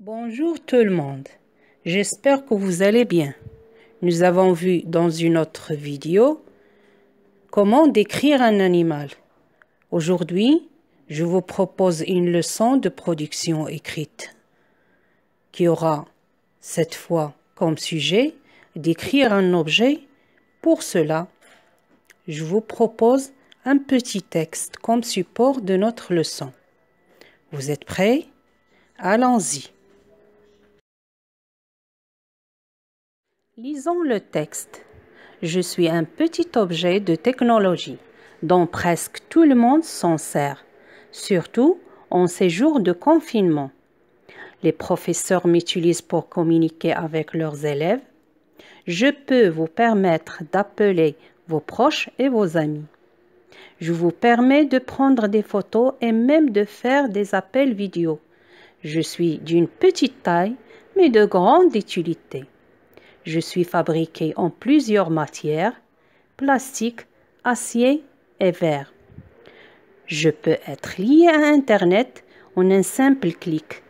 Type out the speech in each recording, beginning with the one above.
Bonjour tout le monde, j'espère que vous allez bien. Nous avons vu dans une autre vidéo comment décrire un animal. Aujourd'hui, je vous propose une leçon de production écrite qui aura cette fois comme sujet d'écrire un objet. Pour cela, je vous propose un petit texte comme support de notre leçon. Vous êtes prêts? Allons-y. Lisons le texte. Je suis un petit objet de technologie dont presque tout le monde s'en sert, surtout en ces jours de confinement. Les professeurs m'utilisent pour communiquer avec leurs élèves. Je peux vous permettre d'appeler vos proches et vos amis. Je vous permets de prendre des photos et même de faire des appels vidéo. Je suis d'une petite taille, mais de grande utilité. Je suis fabriqué en plusieurs matières, plastique, acier et verre. Je peux être lié à Internet en un simple clic.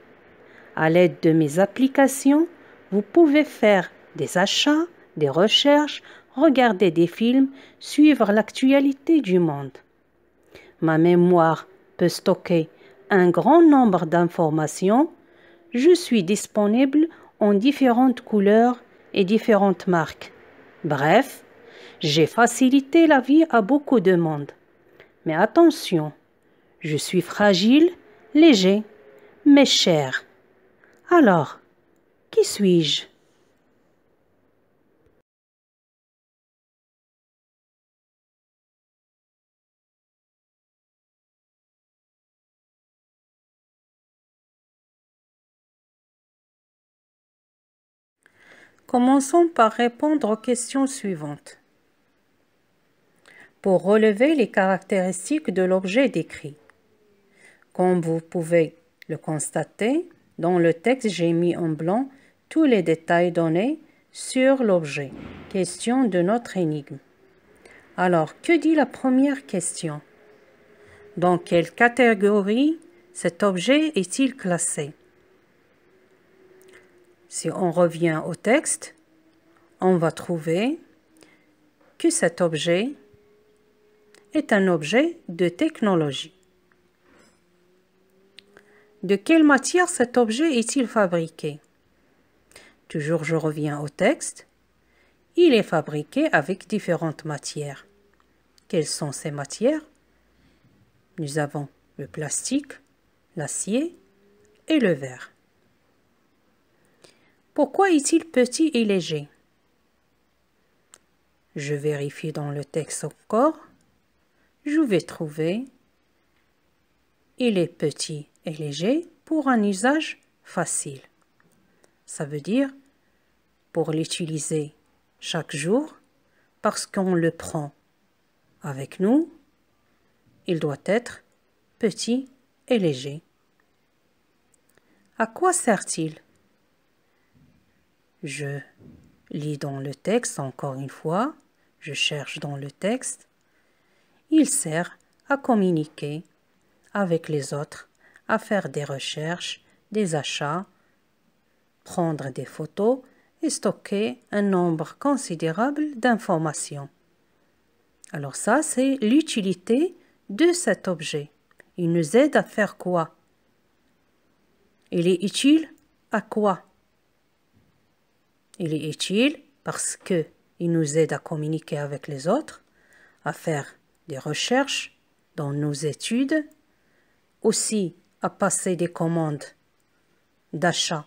À l'aide de mes applications, vous pouvez faire des achats, des recherches, regarder des films, suivre l'actualité du monde. Ma mémoire peut stocker un grand nombre d'informations. Je suis disponible en différentes couleurs et différentes marques. Bref, j'ai facilité la vie à beaucoup de monde. Mais attention, je suis fragile, léger, mais cher. Alors, qui suis-je? Commençons par répondre aux questions suivantes. Pour relever les caractéristiques de l'objet décrit. Comme vous pouvez le constater, dans le texte, j'ai mis en blanc tous les détails donnés sur l'objet. Question de notre énigme. Alors, que dit la première question? Dans quelle catégorie cet objet est-il classé? Si on revient au texte, on va trouver que cet objet est un objet de technologie. De quelle matière cet objet est-il fabriqué? Toujours je reviens au texte. Il est fabriqué avec différentes matières. Quelles sont ces matières? Nous avons le plastique, l'acier et le verre. Pourquoi est-il petit et léger? Je vérifie dans le texte encore. Je vais trouver il est petit et léger pour un usage facile. Ça veut dire pour l'utiliser chaque jour parce qu'on le prend avec nous, il doit être petit et léger. À quoi sert-il? Je lis dans le texte encore une fois, je cherche dans le texte. Il sert à communiquer avec les autres, à faire des recherches, des achats, prendre des photos et stocker un nombre considérable d'informations. Alors ça, c'est l'utilité de cet objet. Il nous aide à faire quoi? Il est utile à quoi? Il est utile parce qu'il nous aide à communiquer avec les autres, à faire des recherches dans nos études, aussi à passer des commandes d'achat,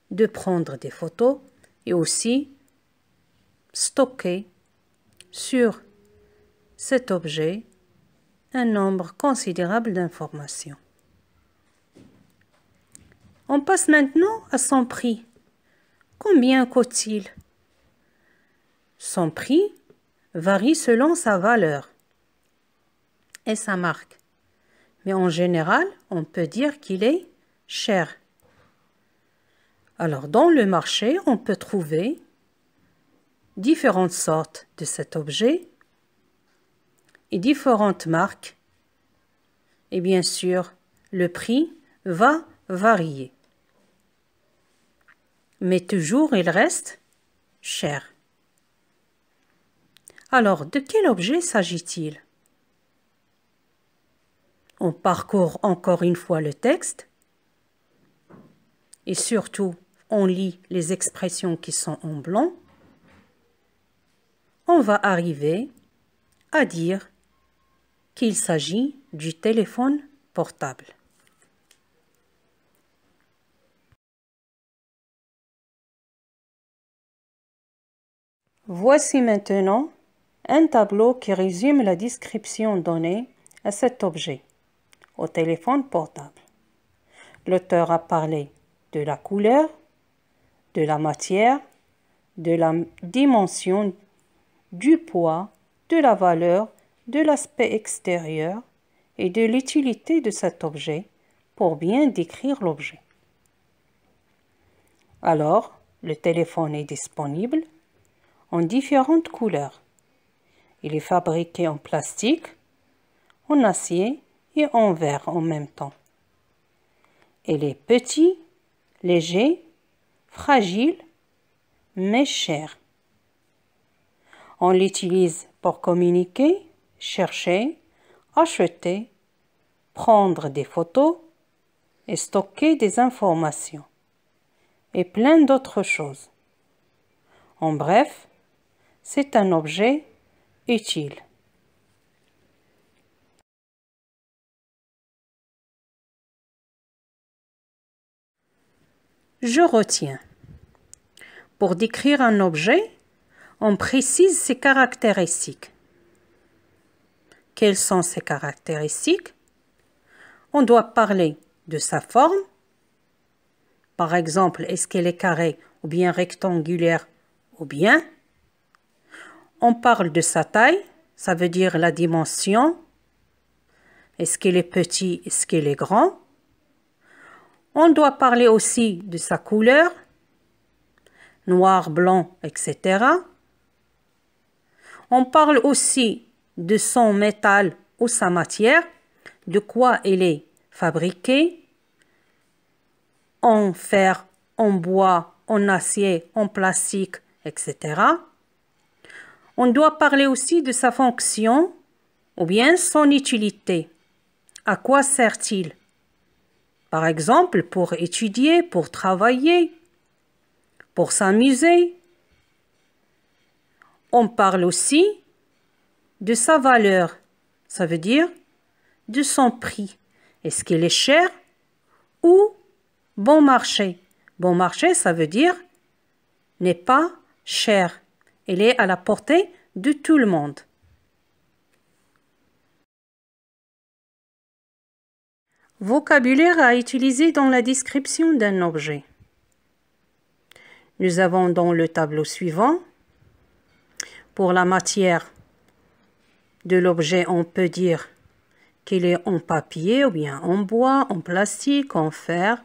de prendre des photos et aussi stocker sur cet objet un nombre considérable d'informations. On passe maintenant à son prix. Combien coûte-t-il? Son prix varie selon sa valeur et sa marque. Mais en général, on peut dire qu'il est cher. Alors, dans le marché, on peut trouver différentes sortes de cet objet et différentes marques. Et bien sûr, le prix va varier. mais toujours il reste cher. Alors, de quel objet s'agit-il? On parcourt encore une fois le texte et surtout, on lit les expressions qui sont en blanc. On va arriver à dire qu'il s'agit du téléphone portable. Voici maintenant un tableau qui résume la description donnée à cet objet, au téléphone portable. L'auteur a parlé de la couleur, de la matière, de la dimension, du poids, de la valeur, de l'aspect extérieur et de l'utilité de cet objet pour bien décrire l'objet. Alors, le téléphone est disponible en différentes couleurs. Il est fabriqué en plastique, en acier et en verre en même temps. Il est petit, léger, fragile, mais cher. On l'utilise pour communiquer, chercher, acheter, prendre des photos et stocker des informations et plein d'autres choses. En bref, c'est un objet utile. Je retiens. Pour décrire un objet, on précise ses caractéristiques. Quelles sont ces caractéristiques? On doit parler de sa forme. Par exemple, est-ce qu'elle est carrée ou bien rectangulaire ou bien? On parle de sa taille, ça veut dire la dimension. Est-ce qu'elle est petite, est-ce qu'elle est grand? On doit parler aussi de sa couleur, noir, blanc, etc. On parle aussi de son métal ou sa matière, de quoi elle est fabriquée, en fer, en bois, en acier, en plastique, etc. On doit parler aussi de sa fonction ou bien son utilité. À quoi sert-il? Par exemple, pour étudier, pour travailler, pour s'amuser. On parle aussi de sa valeur, ça veut dire de son prix. Est-ce qu'il est cher ou bon marché? Bon marché, ça veut dire n'est pas cher. Elle est à la portée de tout le monde. Vocabulaire à utiliser dans la description d'un objet. Nous avons dans le tableau suivant, pour la matière de l'objet, on peut dire qu'il est en papier ou bien en bois, en plastique, en fer,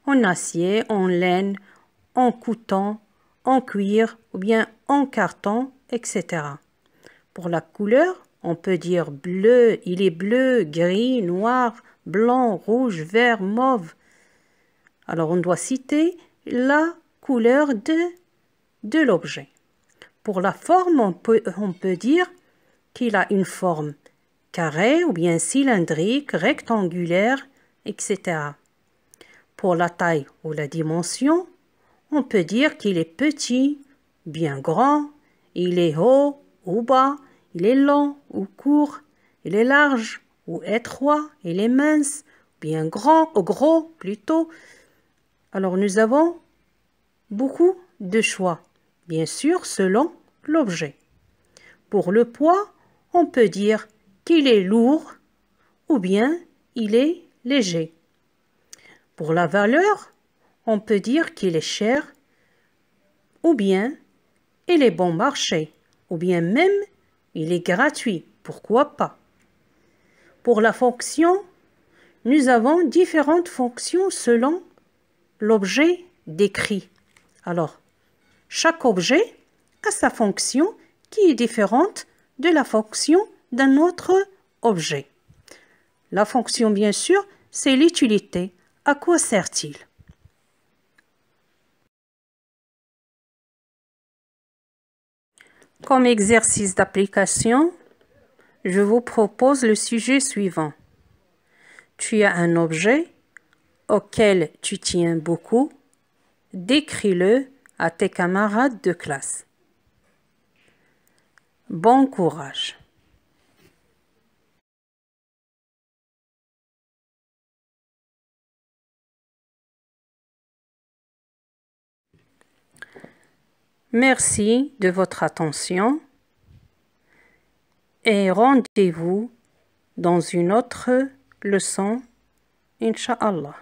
en acier, en laine, en coton, en cuir ou bien en carton, etc. Pour la couleur, on peut dire bleu, il est bleu, gris, noir, blanc, rouge, vert, mauve. Alors on doit citer la couleur de l'objet. Pour la forme, on peut dire qu'il a une forme carrée ou bien cylindrique, rectangulaire, etc. Pour la taille ou la dimension, on peut dire qu'il est petit, bien grand, il est haut ou bas, il est long ou court, il est large ou étroit, il est mince, bien grand ou gros plutôt. Alors nous avons beaucoup de choix, bien sûr selon l'objet. Pour le poids, on peut dire qu'il est lourd ou bien il est léger. Pour la valeur, on peut dire qu'il est cher ou bien il est bon marché ou bien même il est gratuit, pourquoi pas. Pour la fonction, nous avons différentes fonctions selon l'objet décrit. Alors, chaque objet a sa fonction qui est différente de la fonction d'un autre objet. La fonction, bien sûr, c'est l'utilité. À quoi sert-il? Comme exercice d'application, je vous propose le sujet suivant. Tu as un objet auquel tu tiens beaucoup. Décris-le à tes camarades de classe. Bon courage. Merci de votre attention et rendez-vous dans une autre leçon, Inch'Allah.